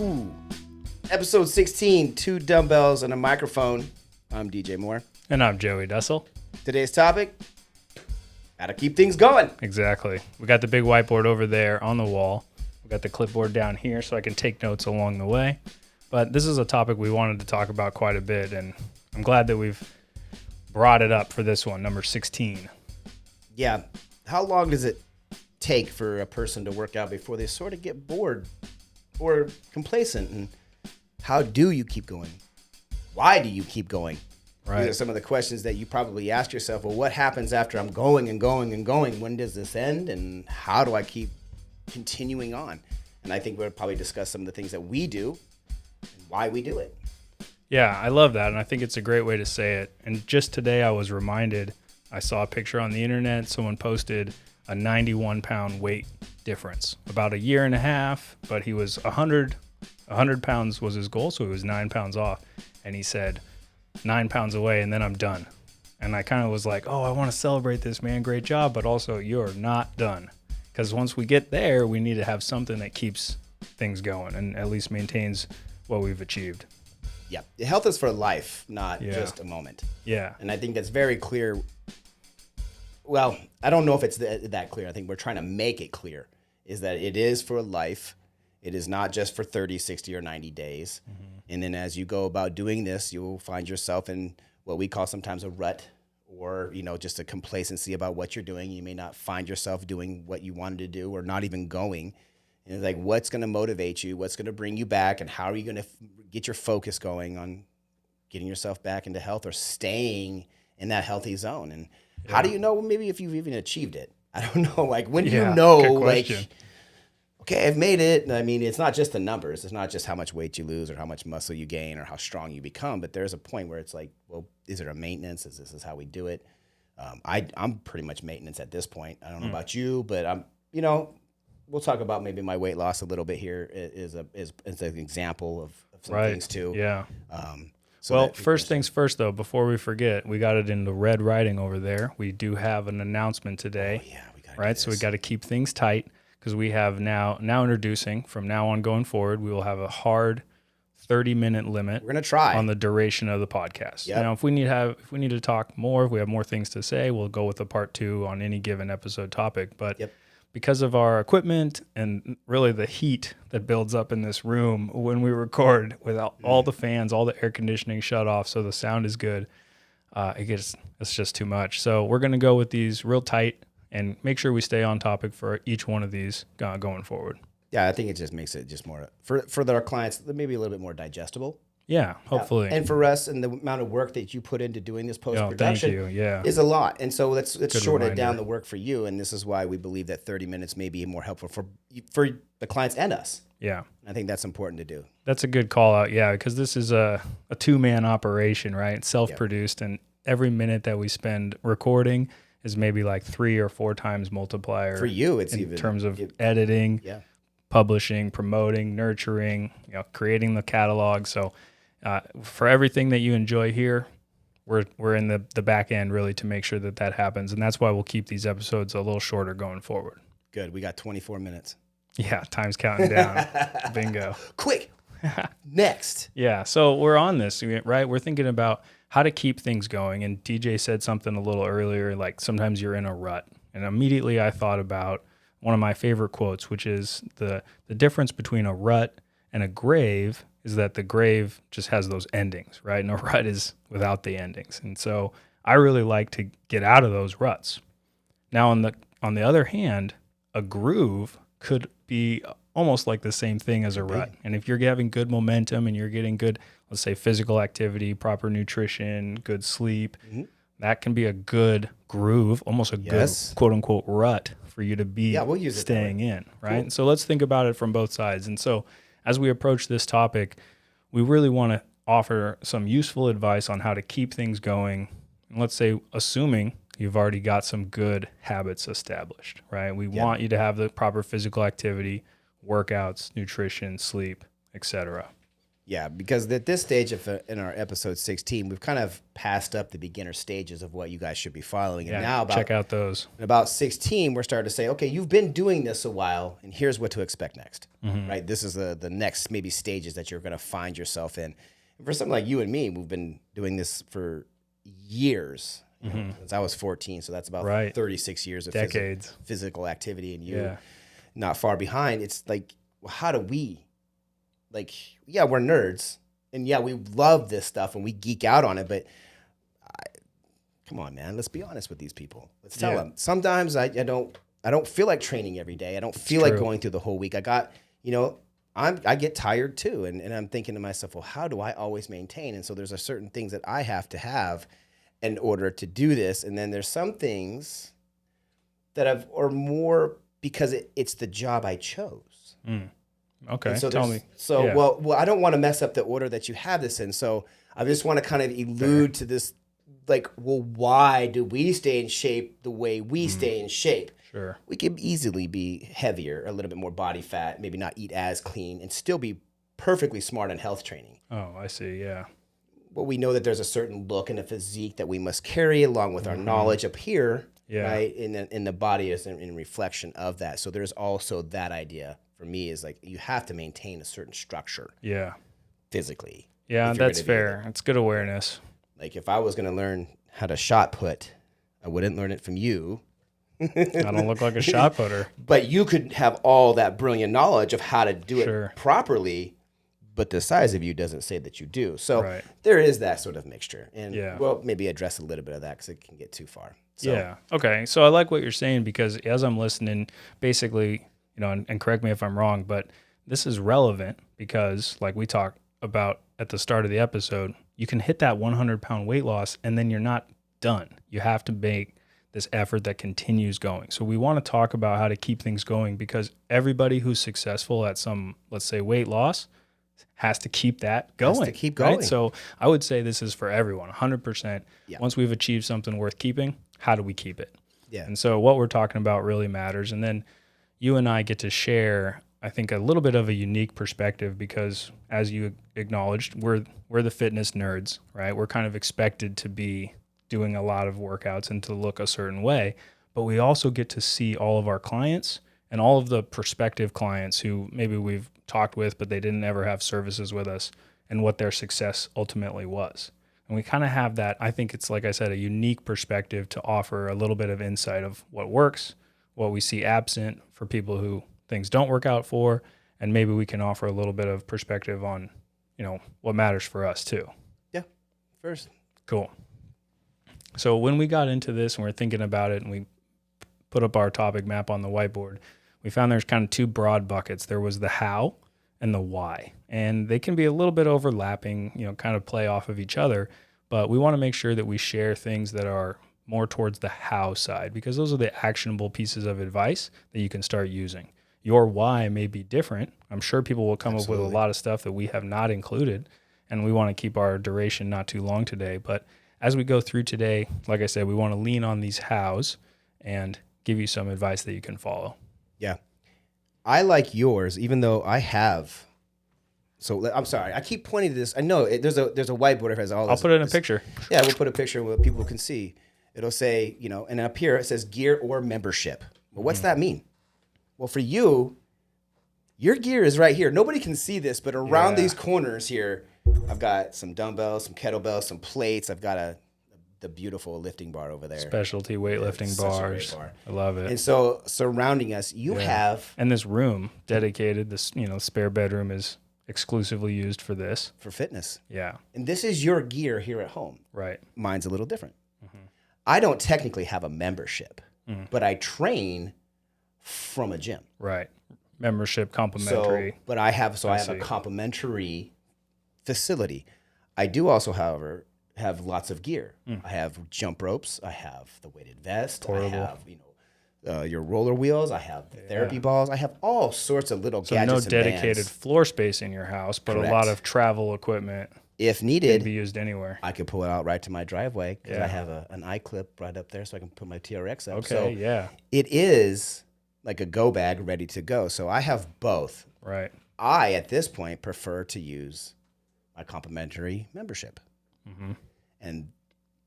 Ooh. Episode 16, 2 dumbbells and a microphone. I'm DJ Moore. And I'm Joey Dussel. Today's topic, how to keep things going. Exactly. We got the big whiteboard over there on the wall. We got the clipboard down here so I can take notes along the way. But this is a topic we wanted to talk about quite a bit, and I'm glad that we've brought it up for this one, number 16. Yeah. How long does it take for a person to work out before they sort of get bored or complacent? And how do you keep going? Why do you keep going? Right. These are some of the questions that you probably ask yourself. Well, what happens after I'm going and going and going? When does this end? And how do I keep continuing on? And I think we'll probably discuss some of the things that we do and why we do it. Yeah, I love that, and I think it's a great way to say it. And just today I was reminded, I saw a picture on the internet, someone posted a 91-pound weight difference. About a year and a half, but he was 100 pounds was his goal, so he was 9 pounds off. And he said, 9 pounds away, and then I'm done. And I kind of was like, oh, I want to celebrate this, man. Great job. But also, you're not done. Because once we get there, we need to have something that keeps things going and at least maintains what we've achieved. Yeah. Health is for life, not just a moment. Yeah. And I think that's very clear. Well, I don't know if it's that clear. I think we're trying to make it clear is that it is for life. It is not just for 30, 60, or 90 days. Mm-hmm. And then as you go about doing this, you will find yourself in what we call sometimes a rut or, just a complacency about what you're doing. You may not find yourself doing what you wanted to do or not even going. And it's like, what's going to motivate you? What's going to bring you back? And how are you going to get your focus going on getting yourself back into health or staying in that healthy zone? And how do you know maybe if you've even achieved it? I don't know. Like, when do you know, okay, I've made it. I mean, it's not just the numbers. It's not just how much weight you lose or how much muscle you gain or how strong you become. But there's a point where it's like, well, is it a maintenance? This is how we do it? I'm pretty much maintenance at this point. I don't know about you, but I'm, we'll talk about maybe my weight loss a little bit here is an example of some things too. Yeah. First things first, though, before we forget, we got it in the red writing over there. We do have an announcement today. Oh, yeah, we got right. So we got to keep things tight because we have now introducing from now on going forward. We will have a hard 30-minute limit. We're gonna try on the duration of the podcast. Yep. Now, if we need to talk more, if we have more things to say, we'll go with a part 2 on any given episode topic. But because of our equipment and really the heat that builds up in this room when we record without all the fans, all the air conditioning shut off, so the sound is good, it's just too much. So we're going to go with these real tight and make sure we stay on topic for each one of these going forward. Yeah, I think it just makes it just more, for our clients, maybe a little bit more digestible. Yeah, hopefully. And for us, and the amount of work that you put into doing this post-production is a lot. And so let's shorten it down the work for you. And this is why we believe that 30 minutes may be more helpful for the clients and us. Yeah. I think that's important to do. That's a good call out, because this is a two-man operation, right? It's self-produced, and every minute that we spend recording is maybe like 3 or 4 times multiplier. For you, it's in terms of editing, publishing, promoting, nurturing, creating the catalog. So for everything that you enjoy here, we're in the back end really to make sure that happens. And that's why we'll keep these episodes a little shorter going forward. Good. We got 24 minutes. Yeah. Time's counting down. Bingo. Quick. Next. Yeah. So we're on this, right? We're thinking about how to keep things going. And DJ said something a little earlier, like sometimes you're in a rut. And immediately I thought about one of my favorite quotes, which is the difference between a rut and a grave is that the grave just has those endings, right? And a rut is without the endings. And so I really like to get out of those ruts. Now, on the other hand, a groove could be almost like the same thing as a rut. And if you're having good momentum and you're getting good, let's say, physical activity, proper nutrition, good sleep, that can be a good groove, almost a good quote-unquote rut for you to be staying in, right? Cool. So let's think about it from both sides. And so as we approach this topic, we really want to offer some useful advice on how to keep things going. And let's say, assuming you've already got some good habits established, right? We want you to have the proper physical activity, workouts, nutrition, sleep, etc. Yeah, because at this stage of in our episode 16, we've kind of passed up the beginner stages of what you guys should be following. And now check out those. About 16, we're starting to say, okay, you've been doing this a while, and here's what to expect next, right? This is the next maybe stages that you're going to find yourself in. And for something like you and me, we've been doing this for years, you know, since I was 14. So that's about 36 years of decades physical activity, and you not far behind. It's like, well, how do we? Like, yeah, we're nerds, and yeah, we love this stuff, and we geek out on it. But come on, man, let's be honest with these people. Let's tell them. Sometimes I don't feel like training every day. I don't feel like going through the whole week. I got, you know, I get tired too, and I'm thinking to myself, well, how do I always maintain? And so there's a certain things that I have to have in order to do this, and then there's some things that are more because it's the job I chose. Okay, so tell me. So, well, I don't want to mess up the order that you have this in. So I just want to kind of allude to this, like, well, why do we stay in shape the way we stay in shape? Sure. We could easily be heavier, a little bit more body fat, maybe not eat as clean, and still be perfectly smart in health training. Oh, I see, yeah. Well, we know that there's a certain look and a physique that we must carry along with our knowledge up here, right? In the body is in reflection of that. So there's also that idea. For me, is like you have to maintain a certain structure. Yeah. Physically. Yeah, that's fair. It's good awareness. Like if I was going to learn how to shot put, I wouldn't learn it from you. I don't look like a shot putter. But you could have all that brilliant knowledge of how to do it properly, but the size of you doesn't say that you do. So there is that sort of mixture. And we'll maybe address a little bit of that because it can get too far. So. Yeah. Okay. So I like what you're saying because as I'm listening, basically, you know, and correct me if I'm wrong, but this is relevant because like we talked about at the start of the episode, you can hit that 100-pound weight loss and then you're not done. You have to make this effort that continues going. So we want to talk about how to keep things going because everybody who's successful at some, let's say, weight loss has to keep that going. Has to keep going. Right? So I would say this is for everyone, 100%. Yeah. Once we've achieved something worth keeping, how do we keep it? Yeah. And so what we're talking about really matters. And then you and I get to share, I think, a little bit of a unique perspective because, as you acknowledged, we're the fitness nerds, right? We're kind of expected to be doing a lot of workouts and to look a certain way, but we also get to see all of our clients and all of the prospective clients who maybe we've talked with, but they didn't ever have services with us and what their success ultimately was. And we kind of have that, I think it's, like I said, a unique perspective to offer a little bit of insight of what works, what we see absent for people who things don't work out for, and maybe we can offer a little bit of perspective on, you know, what matters for us too. Yeah, first. Cool. So when we got into this and we're thinking about it and we put up our topic map on the whiteboard, we found there's kind of two broad buckets. There was the how and the why, and they can be a little bit overlapping, you know, kind of play off of each other, but we want to make sure that we share things that are more towards the how side because those are the actionable pieces of advice that you can start using. Your why may be different. I'm sure people will come up with a lot of stuff that we have not included, and we want to keep our duration not too long today. But as we go through today, like I said, we want to lean on these hows and give you some advice that you can follow. Yeah. I like yours, even though I have. So I'm sorry. I keep pointing to this. I know there's a whiteboard that has all this. I'll put it in a picture. Yeah, we'll put a picture where people can see. It'll say, you know, and up here it says gear or membership. Well, what's that mean? Well, for you, your gear is right here. Nobody can see this, but around these corners here, I've got some dumbbells, some kettlebells, some plates. I've got the beautiful lifting bar over there. Specialty weightlifting bars. Bar. I love it. And so surrounding us, you have... And this room dedicated, this, you know, spare bedroom is exclusively used for this. For fitness. Yeah. And this is your gear here at home. Right. Mine's a little different. I don't technically have a membership, but I train from a gym. Right. Membership, complimentary. But I have a complimentary facility. I do also, however, have lots of gear. I have jump ropes. I have the weighted vest. Portable. I have, you know, your roller wheels. I have the therapy balls. I have all sorts of little gadgets. No dedicated floor space in your house, but a lot of travel equipment. If needed, can be used anywhere. I could pull it out right to my driveway because I have an iClip right up there, so I can put my TRX up. Okay, so it is like a go bag ready to go. So I have both. Right. I, at this point, prefer to use my complimentary membership. Mm-hmm. And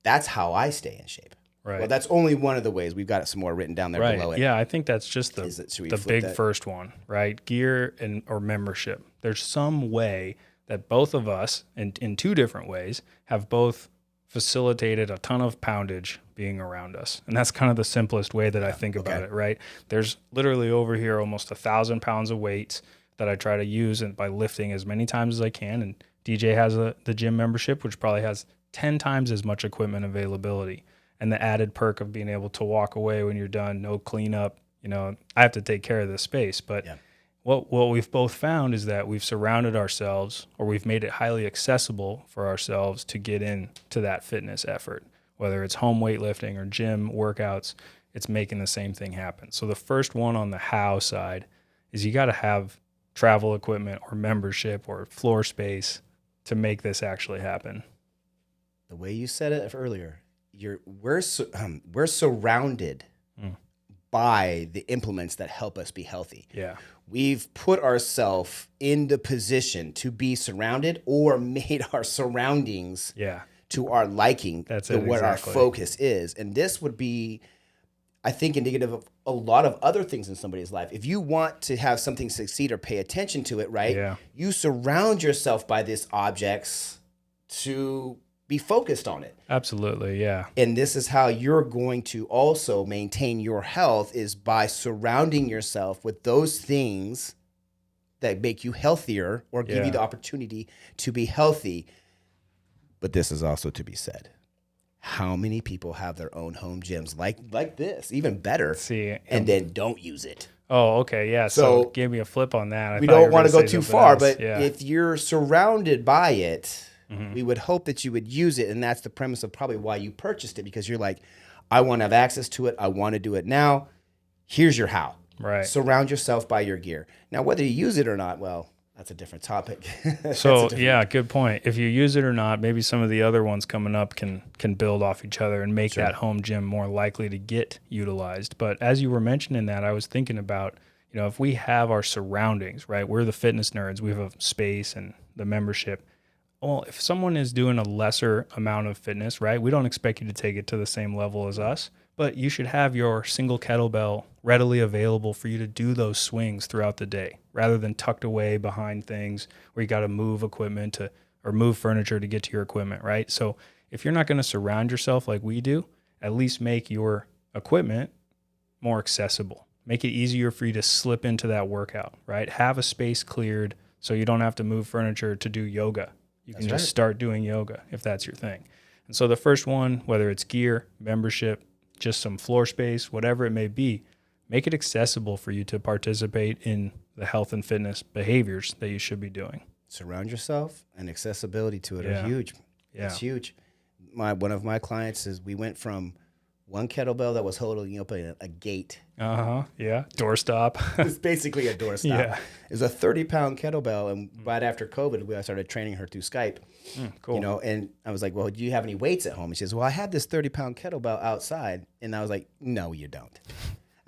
that's how I stay in shape. Right. Well, that's only one of the ways. We've got some more written down there below it. Yeah, I think that's just the big that? first one, right? Gear or membership. There's some way that both of us, in two different ways, have both facilitated a ton of poundage being around us. And that's kind of the simplest way that I think about it, right? There's literally over here almost 1,000 pounds of weights that I try to use and by lifting as many times as I can. And DJ has the gym membership, which probably has 10 times as much equipment availability. And the added perk of being able to walk away when you're done, no cleanup. I have to take care of this space. But what we've both found is that we've surrounded ourselves, or we've made it highly accessible for ourselves to get into that fitness effort. Whether it's home weightlifting or gym workouts, it's making the same thing happen. So the first one on the how side is you got to have travel equipment or membership or floor space to make this actually happen. The way you said it earlier, we're surrounded by the implements that help us be healthy. Yeah. We've put ourselves in the position to be surrounded or made our surroundings to our liking. That's to what exactly. Our focus is. And this would be, I think, indicative of a lot of other things in somebody's life. If you want to have something succeed or pay attention to it, right? Yeah. You surround yourself by these objects to be focused on it. Absolutely, yeah. And this is how you're going to also maintain your health, is by surrounding yourself with those things that make you healthier or give you the opportunity to be healthy. But this is also to be said. How many people have their own home gyms like this, even better, and then don't use it? Oh, okay, yeah. So give me a flip on that. We don't want to go too far, but if you're surrounded by it, we would hope that you would use it. And that's the premise of probably why you purchased it, because you're like, I want to have access to it. I want to do it now. Here's your how. Right. Surround yourself by your gear. Now, whether you use it or not, well, that's a different topic. So, good point. If you use it or not, maybe some of the other ones coming up can build off each other and make that home gym more likely to get utilized. But as you were mentioning that, I was thinking about, if we have our surroundings, right? We're the fitness nerds. We have a space and the membership. Well, if someone is doing a lesser amount of fitness, right, we don't expect you to take it to the same level as us, but you should have your single kettlebell readily available for you to do those swings throughout the day, rather than tucked away behind things where you got to move equipment or move furniture to get to your equipment, right? So if you're not going to surround yourself like we do, at least make your equipment more accessible. Make it easier for you to slip into that workout, right? Have a space cleared so you don't have to move furniture to do yoga. You can just start doing yoga if that's your thing. And so the first one, whether it's gear, membership, just some floor space, whatever it may be, make it accessible for you to participate in the health and fitness behaviors that you should be doing. Surround yourself, and accessibility to it are huge. Yeah. It's huge. One of my clients is, we went from one kettlebell that was holding up a gate. Yeah. Doorstop. It's basically a doorstop. Yeah. It was a 30-pound kettlebell, and right after COVID, I started training her through Skype. Cool. And I was like, well, do you have any weights at home? And she says, well, I had this 30-pound kettlebell outside. And I was like, no, you don't.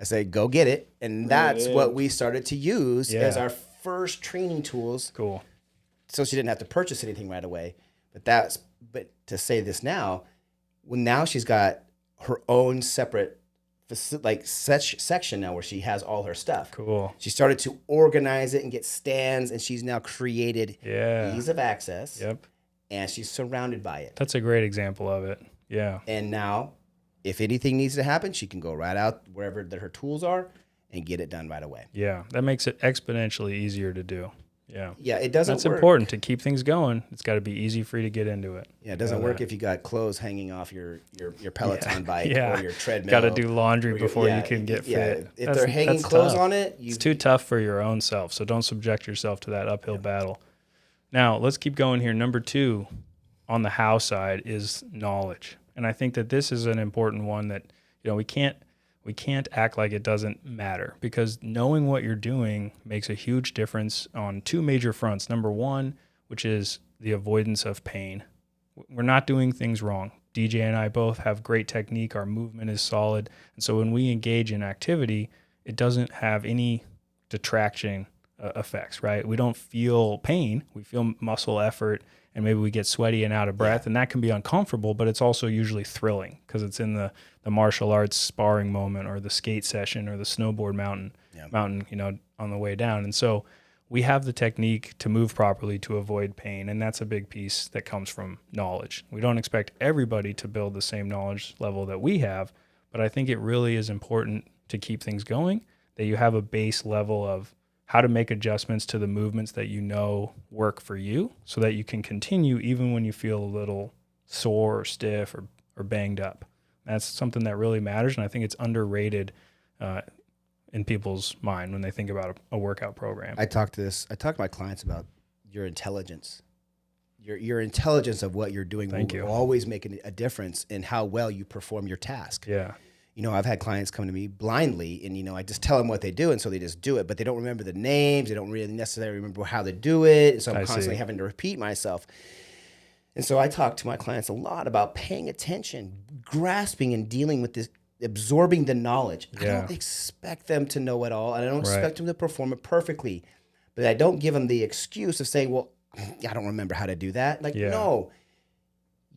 I said, go get it. And that's what we started to use as our first training tools. Cool. So she didn't have to purchase anything right away. But to say this now, now she's got her own separate section now where she has all her stuff. Cool. She started to organize it and get stands, and she's now created ease of access. Yep. And she's surrounded by it. That's a great example of it. Yeah. And now, if anything needs to happen, she can go right out wherever her tools are and get it done right away. Yeah. That makes it exponentially easier to do. Yeah. Yeah, it doesn't That's work. important to keep things going. It's got to be easy for you to get into it. Yeah, it doesn't work if you got clothes hanging off your Peloton bike or your treadmill. Got to do laundry before you can get fit. If they're hanging clothes on it, it's too tough for your own self. So don't subject yourself to that uphill battle. Now, let's keep going here. Number 2 on the how side is knowledge. And I think that this is an important one that, we can't act like it doesn't matter, because knowing what you're doing makes a huge difference on 2 major fronts. Number 1, which is the avoidance of pain. We're not doing things wrong. DJ and I both have great technique. Our movement is solid. And so when we engage in activity, it doesn't have any detraction effects, right? We don't feel pain. We feel muscle effort, and maybe we get sweaty and out of breath, and that can be uncomfortable, but it's also usually thrilling because it's in the martial arts sparring moment or the skate session or the snowboard mountain, on the way down. And so we have the technique to move properly to avoid pain, and that's a big piece that comes from knowledge. We don't expect everybody to build the same knowledge level that we have, but I think it really is important to keep things going, that you have a base level of how to make adjustments to the movements that you know work for you so that you can continue even when you feel a little sore or stiff or banged up. That's something that really matters, and I think it's underrated in people's mind when they think about a workout program. I talk to my clients about your intelligence. Your intelligence of what you're doing will always make a difference in how well you perform your task. Yeah. I've had clients come to me blindly and, I just tell them what they do. And so they just do it, but they don't remember the names. They don't really necessarily remember how they do it. And so I'm constantly having to repeat myself. And so I talk to my clients a lot about paying attention, grasping and dealing with this, absorbing the knowledge. I don't expect them to know it all. And I don't expect them to perform it perfectly, but I don't give them the excuse of saying, well, I don't remember how to do that. No,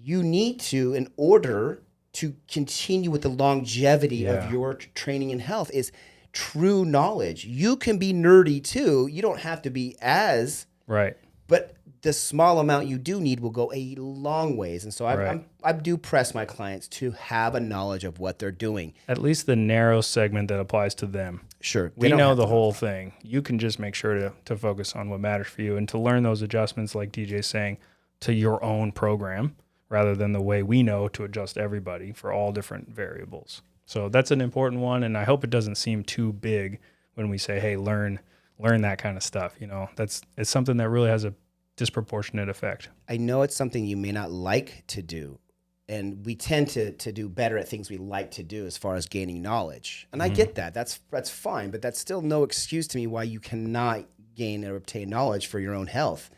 you need to, in order to continue with the longevity of your training and health, is true knowledge. You can be nerdy too. You don't have to be as right, but the small amount you do need will go a long ways. And so I do press my clients to have a knowledge of what they're doing. At least the narrow segment that applies to them. Sure. We know the whole thing. You can just make sure to focus on what matters for you and to learn those adjustments, like DJ's saying, to your own program, rather than the way we know to adjust everybody for all different variables. So that's an important one, and I hope it doesn't seem too big when we say, hey, learn that kind of stuff. It's something that really has a disproportionate effect. I know it's something you may not like to do, and we tend to do better at things we like to do as far as gaining knowledge. And I get that. That's fine, but that's still no excuse to me why you cannot gain or obtain knowledge for your own health.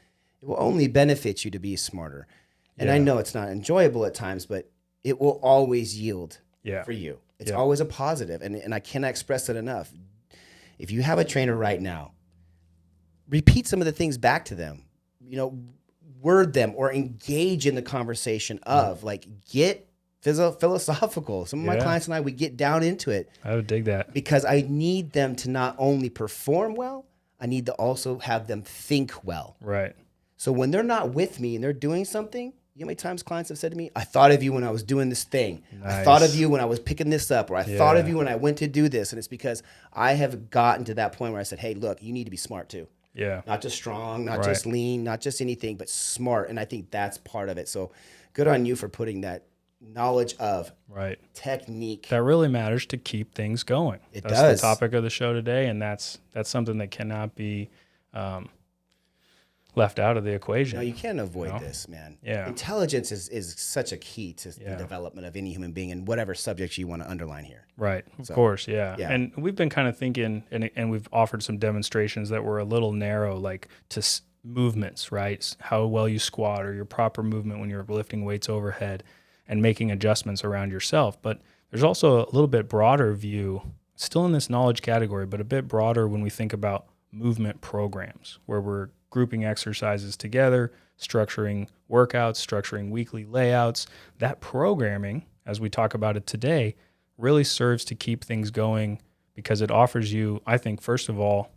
It will only benefit you to be smarter. And I know it's not enjoyable at times, but it will always yield for you. It's always a positive, and I cannot express it enough. If you have a trainer right now, repeat some of the things back to them. Word them or engage in the conversation of, get philosophical. Some of my clients and I, we get down into it. I would dig that. Because I need them to not only perform well, I need to also have them think well. Right. So when they're not with me and they're doing something, you know how many times clients have said to me, I thought of you when I was doing this thing. Nice. I thought of you when I was picking this up, or I thought of you when I went to do this. And it's because I have gotten to that point where I said, hey, look, you need to be smart too. Yeah. Not just strong, not just lean, not just anything, but smart. And I think that's part of it. So good on you for putting that knowledge of technique. That really matters to keep things going. That's the topic of the show today. And that's something that cannot be left out of the equation. No, you can't avoid this, man. Yeah. Intelligence is such a key to the development of any human being and whatever subject you want to underline here. Right. Of course. Yeah. And we've been kind of thinking, and we've offered some demonstrations that were a little narrow, like to movements, right? How well you squat or your proper movement when you're lifting weights overhead and making adjustments around yourself. But there's also a little bit broader view, still in this knowledge category, but a bit broader when we think about movement programs, where we're grouping exercises together, structuring workouts, structuring weekly layouts. That programming, as we talk about it today, really serves to keep things going because it offers you, I think, first of all,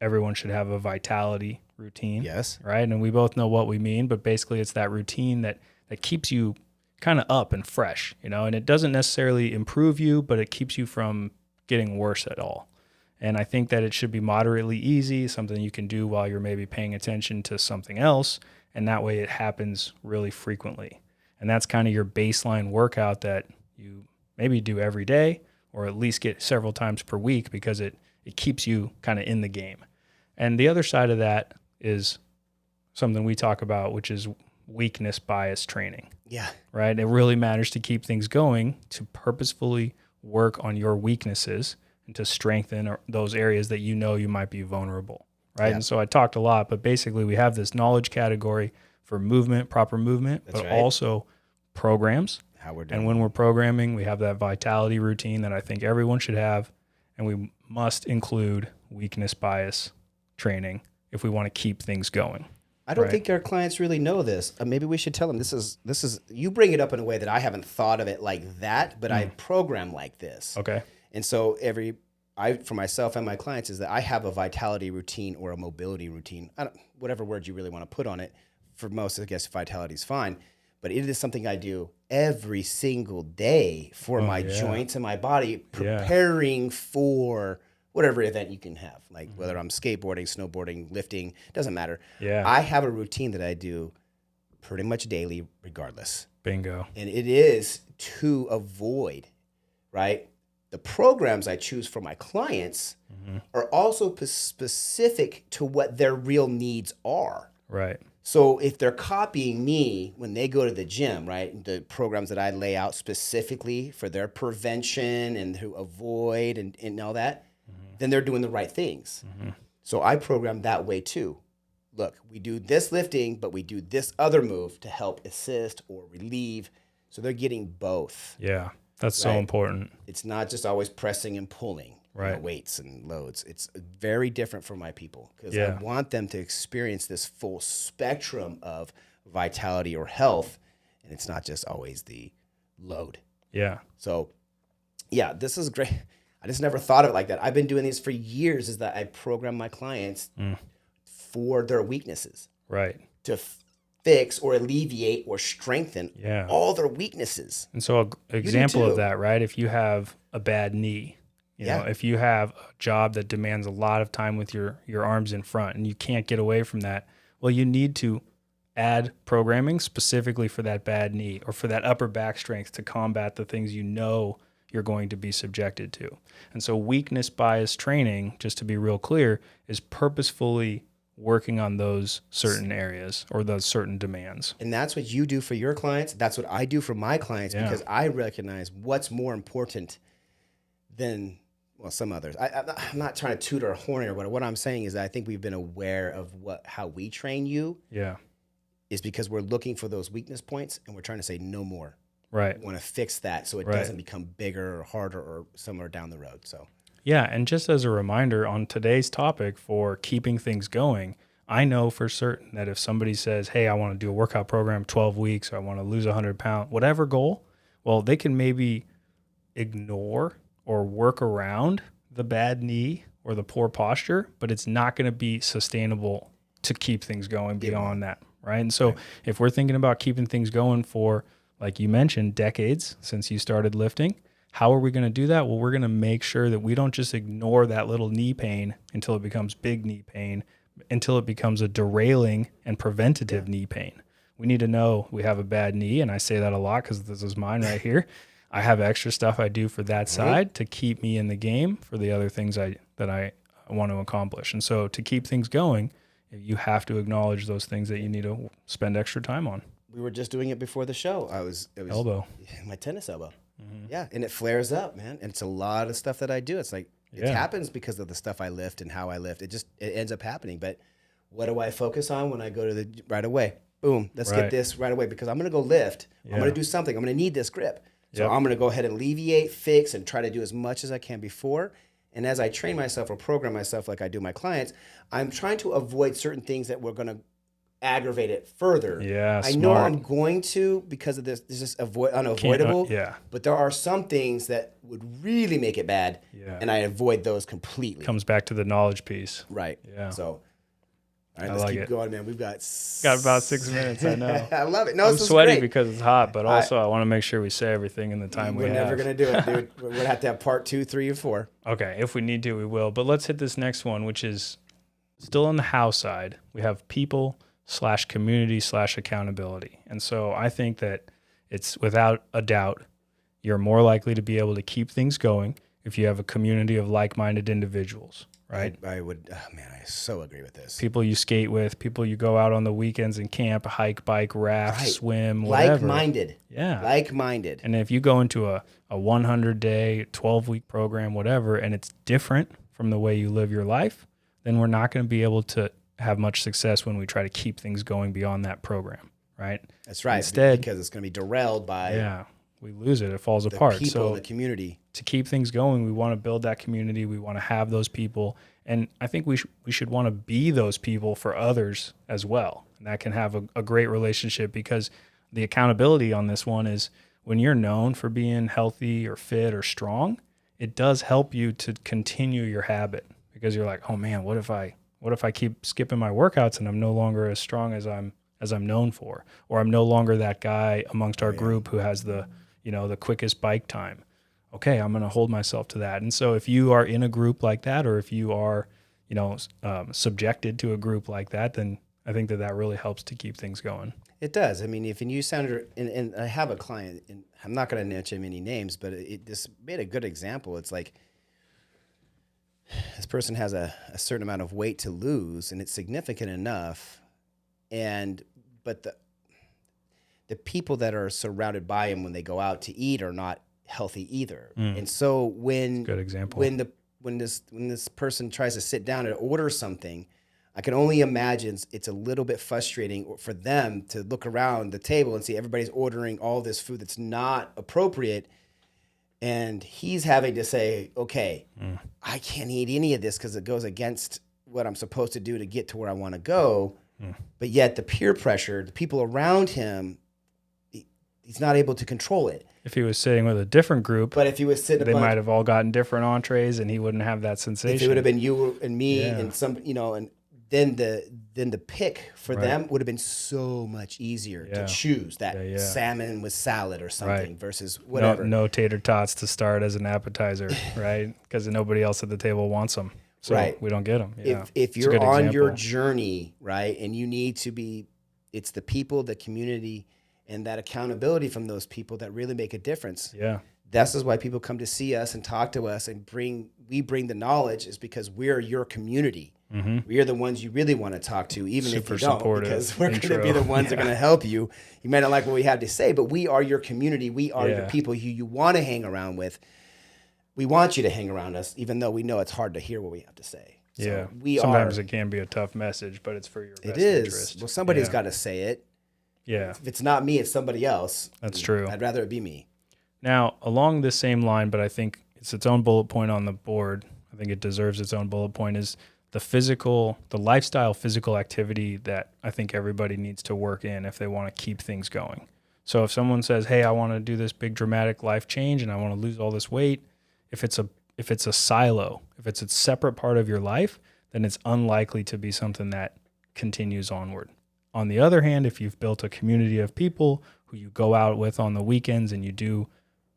everyone should have a vitality routine. Yes. Right? And we both know what we mean, but basically it's that routine that keeps you kind of up and fresh, and it doesn't necessarily improve you, but it keeps you from getting worse at all. And I think that it should be moderately easy, something you can do while you're maybe paying attention to something else. And that way it happens really frequently. And that's kind of your baseline workout that you maybe do every day or at least get several times per week because it keeps you kind of in the game. And the other side of that is something we talk about, which is weakness bias training. Yeah. Right? It really matters to keep things going, to purposefully work on your weaknesses and to strengthen those areas that you might be vulnerable, right? Yeah. And so I talked a lot, but basically we have this knowledge category for movement, proper movement, but also programs. How we're doing. And when we're programming, we have that vitality routine that I think everyone should have, and we must include weakness bias training if we want to keep things going. I don't Right. think our clients really know this. Maybe we should tell them this is you bring it up in a way that I haven't thought of it like that, but I program like this. Okay. And so for myself and my clients is that I have a vitality routine or a mobility routine. Whatever word you really want to put on it. For most, I guess vitality is fine, but it is something I do every single day for my joints and my body, preparing for whatever event you can have, like whether I'm skateboarding, snowboarding, lifting, doesn't matter. Yeah. I have a routine that I do pretty much daily regardless. Bingo. And it is to avoid, right? The programs I choose for my clients are also specific to what their real needs are. Right. So if they're copying me when they go to the gym, right, the programs that I lay out specifically for their prevention and to avoid and all that, then they're doing the right things. So I program that way too. Look, we do this lifting, but we do this other move to help assist or relieve. So they're getting both. Yeah. That's so Right. important. It's not just always pressing and pulling Right. weights and loads. It's very different for my people because Yeah. I want them to experience this full spectrum of vitality or health. And it's not just always the load. Yeah. So yeah, this is great. I just never thought of it like that. I've been doing this for years is that I program my clients for their weaknesses Right. to fix or alleviate or strengthen Yeah. all their weaknesses. And so an example of too. that, right? If you have a bad knee, you know, if you have a job that demands a lot of time with your arms in front and you can't get away from that, well, you need to add programming specifically for that bad knee or for that upper back strength to combat the things you know you're going to be subjected to. And so weakness bias training, just to be real clear, is purposefully working on those certain areas or those certain demands. And that's what you do for your clients. That's what I do for my clients because I recognize what's more important than, well, some others. I'm not trying to toot our horn here, but what I'm saying is that I think we've been aware of how we train you Yeah. is because we're looking for those weakness points and we're trying to say no more. Right. We want to fix that so it doesn't become bigger or harder or somewhere down the road. So Yeah, and just as a reminder on today's topic for keeping things going, I know for certain that if somebody says, hey, I want to do a workout program 12 weeks, or I want to lose 100 pounds, whatever goal, well, they can maybe ignore or work around the bad knee or the poor posture, but it's not going to be sustainable to keep things going beyond that, right? And so if we're thinking about keeping things going for, like you mentioned, decades since you started lifting, how are we going to do that? Well, we're going to make sure that we don't just ignore that little knee pain until it becomes big knee pain, until it becomes a derailing and preventative knee pain. We need to know we have a bad knee, and I say that a lot because this is mine right here. I have extra stuff I do for that side to keep me in the game for the other things that I want to accomplish. And so to keep things going, you have to acknowledge those things that you need to spend extra time on. we were just doing it before the show. It was Elbow. my tennis elbow. Yeah, and it flares up, man. And it's a lot of stuff that I do. It's like it happens because of the stuff I lift and how I lift. It ends up happening. But what do I focus on when I go to the right away? Boom, let's get this right away because I'm going to go lift. I'm going to do something. I'm going to need this grip. So I'm going to go ahead and alleviate, fix, and try to do as much as I can before. And as I train myself or program myself like I do my clients, I'm trying to avoid certain things that we're going to aggravate it further. Yeah, I know I'm going to because of this. This is unavoidable. But there are some things that would really make it bad, and I avoid those completely. Comes back to the knowledge piece. Right. Yeah. So, all right, let's keep going, man. We've got about 6 minutes. I know. I love it. No, I'm sweaty because it's hot, but also I want to make sure we say everything in the time we have. We're never gonna do it, dude. We're gonna have to have part 2, 3, and 4. Okay, if we need to, we will. But let's hit this next one, which is still on the how side. We have people/community/accountability. And so I think that it's without a doubt, you're more likely to be able to keep things going if you have a community of like-minded individuals, right? I would, man, I so agree with this. People you skate with, people you go out on the weekends and camp, hike, bike, raft, swim, whatever. Like-minded. Yeah. Like-minded. And if you go into a 100-day, 12-week program, whatever, and it's different from the way you live your life, then we're not going to be able to have much success when we try to keep things going beyond that program, right? That's right. Instead, because it's going to be derailed by we lose it. It falls The apart. people So in the community. to keep things going, we want to build that community. We want to have those people. And I think we should want to be those people for others as well. And that can have a great relationship, because the accountability on this one is when you're known for being healthy or fit or strong, it does help you to continue your habit, because you're like, oh man, what if I keep skipping my workouts and I'm no longer as strong as I'm known for, or I'm no longer that guy amongst our group who has the quickest bike time. Okay, I'm going to hold myself to that. And so if you are in a group like that, or if you are, subjected to a group like that, then I think that really helps to keep things going. It does. I mean, if you sound, and I have a client, and I'm not going to mention any names, but this made a good example. It's like this person has a certain amount of weight to lose, and it's significant enough, but the people that are surrounded by him when they go out to eat are not healthy either. And so when good example. when this person tries to sit down and order something, I can only imagine it's a little bit frustrating for them to look around the table and see everybody's ordering all this food that's not appropriate. And he's having to say, okay, I can't eat any of this because it goes against what I'm supposed to do to get to where I want to go. But yet the peer pressure, the people around him, he's not able to control it. If he was sitting with a different group, but if he was sitting, they might have all gotten different entrees, and he wouldn't have that sensation. If it would have been you and me and some, and then the pick for them would have been so much easier to choose that salmon with salad or something versus whatever. No tater tots to start as an appetizer, right? Because nobody else at the table wants them, so we don't get them. Yeah. If you're on your journey, right, and you need to be, it's the people, the community, and that accountability from those people that really make a difference. Yeah. This is why people come to see us and talk to us, and we bring the knowledge, is because we're your community. We are the ones you really want to talk to, even if you don't, because we're going to be the ones that are going to help you. You may not like what we have to say, but we are your community. We are your people who you want to hang around with. We want you to hang around us, even though we know it's hard to hear what we have to say. So sometimes it can be a tough message, but it's for your best interest. Well, somebody's got to say it. Yeah. If it's not me, it's somebody else. That's true. I'd rather it be me. Now, along this same line, but I think it's its own bullet point on the board, I think it deserves its own bullet point, is the lifestyle physical activity that I think everybody needs to work in if they want to keep things going. So if someone says, hey, I want to do this big dramatic life change and I want to lose all this weight, if it's a silo, if it's a separate part of your life, then it's unlikely to be something that continues onward. On the other hand, if you've built a community of people who you go out with on the weekends and you do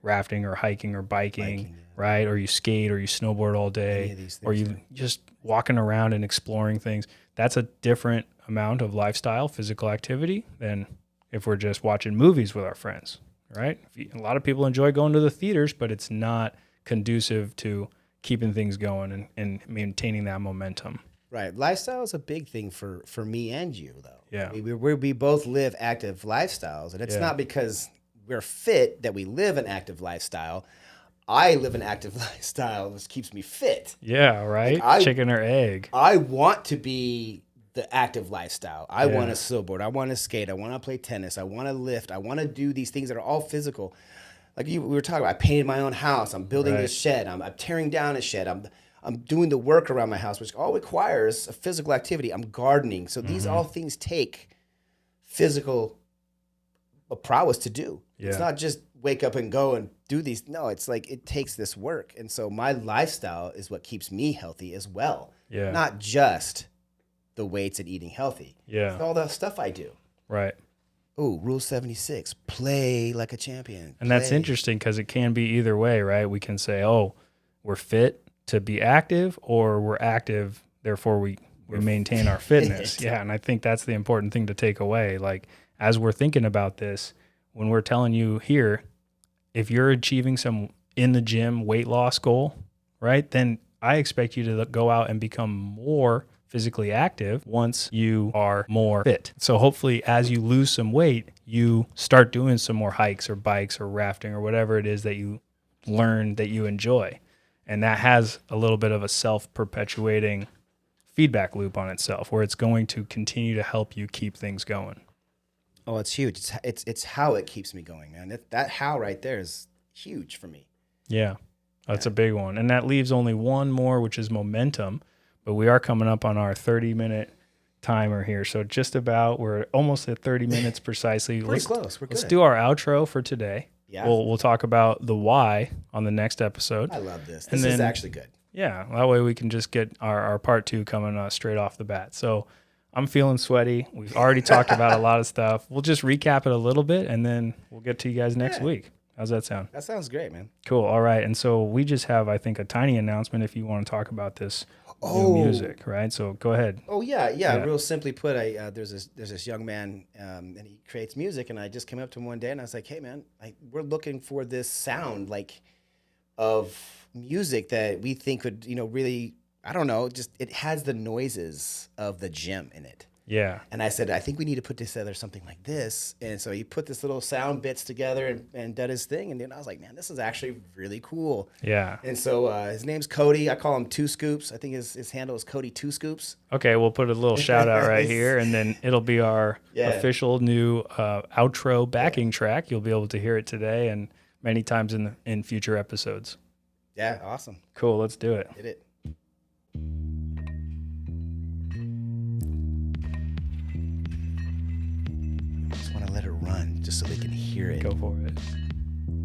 rafting or hiking or biking, right? Or you skate or you snowboard all day, or you just walking around and exploring things, that's a different amount of lifestyle, physical activity than if we're just watching movies with our friends, right? A lot of people enjoy going to the theaters, but it's not conducive to keeping things going and maintaining that momentum. Right. Lifestyle is a big thing for me and you, though. Yeah. We both live active lifestyles, and it's not because we're fit that we live an active lifestyle. I live an active lifestyle, which keeps me fit. Yeah, right? Like chicken or egg. I want to be the active lifestyle. I want to snowboard. I want to skate. I want to play tennis. I want to lift. I want to do these things that are all physical. Like we were talking about, I painted my own house. I'm building this shed. I'm tearing down a shed. I'm doing the work around my house, which all requires a physical activity. I'm gardening. So these all things take physical prowess to do. Yeah. It's not just wake up and go and do these. No, it's like it takes this work. And so my lifestyle is what keeps me healthy as well. Yeah. Not just the weights and eating healthy. Yeah. It's all the stuff I do. Right. Oh, Rule 76, play like a champion. And that's interesting because it can be either way, right? We can say, oh, we're fit to be active, or we're active, therefore we maintain our fitness. Yeah, and I think that's the important thing to take away. Like, as we're thinking about this, when we're telling you here, if you're achieving some in the gym weight loss goal, right, then I expect you to go out and become more physically active once you are more fit. So hopefully as you lose some weight, you start doing some more hikes or bikes or rafting or whatever it is that you learn that you enjoy. And that has a little bit of a self-perpetuating feedback loop on itself, where it's going to continue to help you keep things going. Oh, it's huge. It's how it keeps me going, man. That how right there is huge for me. Yeah, that's a big one. And that leaves only one more, which is momentum. But we are coming up on our 30-minute timer here. So just about, we're almost at 30 minutes precisely. Pretty close. We're good. Let's do our outro for today. Yeah. We'll talk about the why on the next episode. I love this. This is actually good. Yeah, that way we can just get our part 2 coming straight off the bat. So I'm feeling sweaty. We've already talked about a lot of stuff. We'll just recap it a little bit, and then we'll get to you guys next week. How's that sound? That sounds great, man. Cool. All right. And so we just have, I think, a tiny announcement if you want to talk about this new music, right? So go ahead. Oh, yeah. Real simply put, there's this young man, and he creates music, and I just came up to him one day, and I was like, hey, man, we're looking for this sound, like, of music that we think would, really, I don't know, just it has the noises of the gym in it. Yeah. And I said, I think we need to put together something like this. And so he put this little sound bits together and did his thing. And then I was like, man, this is actually really cool. Yeah. And so his name's Cody. I call him Two Scoops. I think his handle is Cody Two Scoops. Okay, we'll put a little shout out right here, and then it'll be our official new outro backing track. You'll be able to hear it today and many times in future episodes. Yeah, awesome. Cool, let's do it. Hit it. I just want to let it run just so they can hear it. Go for it.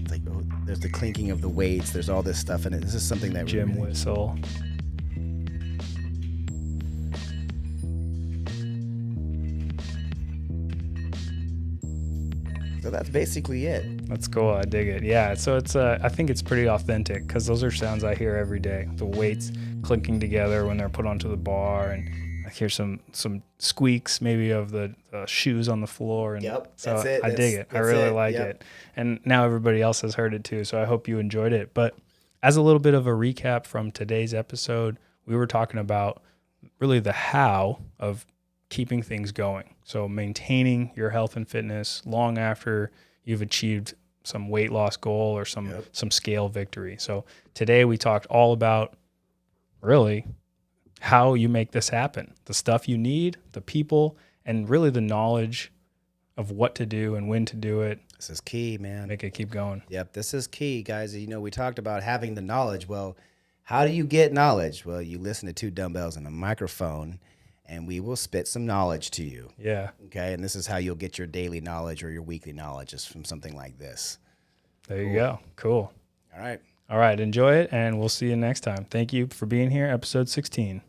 It's like, there's the clinking of the weights. There's all this stuff in it. This is something that gym whistle. So that's basically it. That's cool. I dig it. Yeah. So it's I think it's pretty authentic because those are sounds I hear every day. The weights clinking together when they're put onto the bar, and I hear some squeaks maybe of the shoes on the floor. And yep. So that's it. I dig it. I really like yep. it. And now everybody else has heard it too. So I hope you enjoyed it. But as a little bit of a recap from today's episode, we were talking about really the how of keeping things going. So maintaining your health and fitness long after you've achieved some weight loss goal or some scale victory. So today we talked all about really how you make this happen, the stuff you need, the people, and really the knowledge of what to do and when to do it. This is key, man. Make it keep going. Yep, this is key, guys. We talked about having the knowledge. Well, how do you get knowledge? Well, you listen to two dumbbells and a microphone, and we will spit some knowledge to you. Yeah. Okay, and this is how you'll get your daily knowledge or your weekly knowledge, is from something like this. There you go. Cool. All right. All right. Enjoy it, and we'll see you next time. Thank you for being here, episode 16.